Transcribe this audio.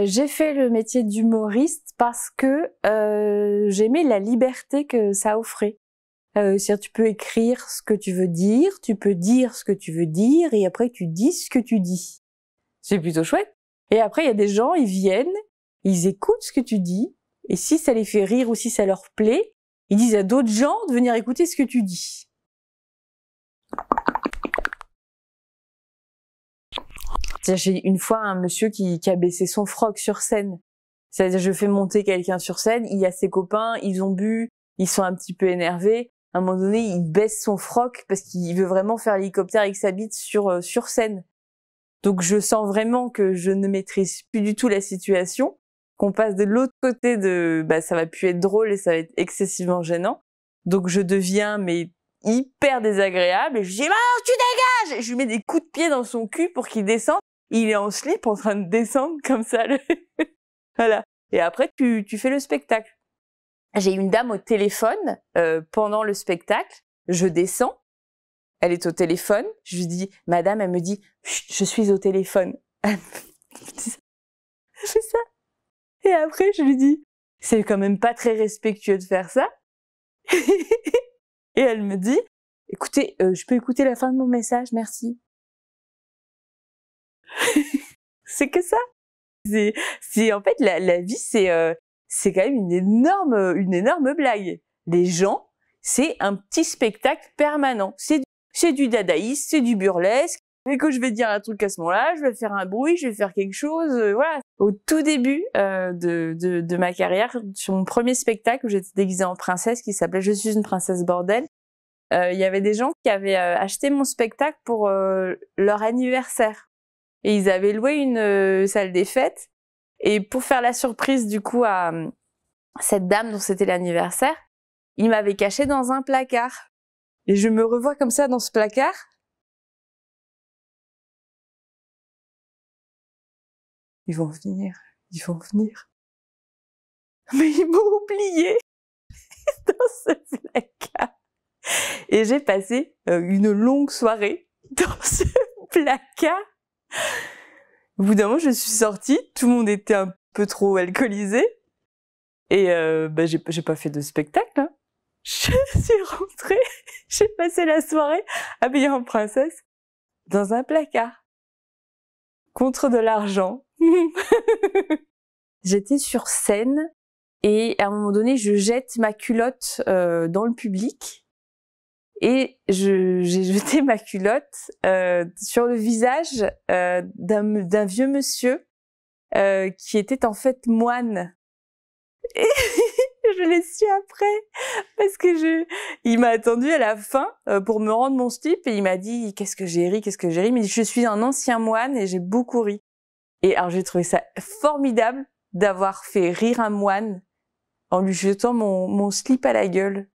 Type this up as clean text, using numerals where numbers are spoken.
J'ai fait le métier d'humoriste parce que j'aimais la liberté que ça offrait. C'est-à-dire tu peux écrire ce que tu veux dire, tu peux dire ce que tu veux dire, et après tu dis ce que tu dis. C'est plutôt chouette. Et après il y a des gens, ils viennent, ils écoutent ce que tu dis, et si ça les fait rire ou si ça leur plaît, ils disent à d'autres gens de venir écouter ce que tu dis. J'ai une fois un monsieur qui a baissé son froc sur scène. C'est-à-dire, je fais monter quelqu'un sur scène, il y a ses copains, ils ont bu, ils sont un petit peu énervés. À un moment donné, il baisse son froc parce qu'il veut vraiment faire l'hélicoptère avec sa bite sur scène. Donc, je sens vraiment que je ne maîtrise plus du tout la situation, qu'on passe de l'autre côté de, ça va plus être drôle et ça va être excessivement gênant. Donc, je deviens, hyper désagréable et je dis, tu dégages! Et je lui mets des coups de pied dans son cul pour qu'il descende. Il est en slip en train de descendre comme ça. Voilà. Et après, tu fais le spectacle. J'ai une dame au téléphone pendant le spectacle. Je descends. Elle est au téléphone. Je lui dis, madame, elle me dit, je suis au téléphone. Elle me dit ça. Je fais ça. Et après, je lui dis, c'est quand même pas très respectueux de faire ça. Et elle me dit, écoutez, je peux écouter la fin de mon message, merci. C'est que ça. C'est en fait la vie, c'est quand même une énorme blague. Les gens, c'est un petit spectacle permanent. C'est du dadaïsme, c'est du burlesque. Et quand je vais dire un truc à ce moment-là, je vais faire un bruit, je vais faire quelque chose, voilà. Au tout début de ma carrière, sur mon premier spectacle où j'étais déguisée en princesse qui s'appelait Je suis une princesse bordel, il y avait des gens qui avaient acheté mon spectacle pour leur anniversaire. Et ils avaient loué une salle des fêtes. Et pour faire la surprise du coup à cette dame dont c'était l'anniversaire, ils m'avaient caché dans un placard. Et je me revois comme ça dans ce placard. Ils vont venir. Mais ils m'ont oublié dans ce placard. Et j'ai passé une longue soirée dans ce placard. Au bout d'un moment, je suis sortie, tout le monde était un peu trop alcoolisé, et j'ai pas fait de spectacle. Hein. Je suis rentrée, j'ai passé la soirée habillée en princesse dans un placard contre de l'argent. J'étais sur scène et à un moment donné, je jette ma culotte dans le public. Et j'ai jeté ma culotte sur le visage d'un vieux monsieur qui était en fait moine. Et je l'ai su après parce que il m'a attendu à la fin pour me rendre mon slip et il m'a dit qu'est-ce que j'ai ri. Mais je suis un ancien moine et j'ai beaucoup ri. Et alors j'ai trouvé ça formidable d'avoir fait rire un moine en lui jetant mon slip à la gueule.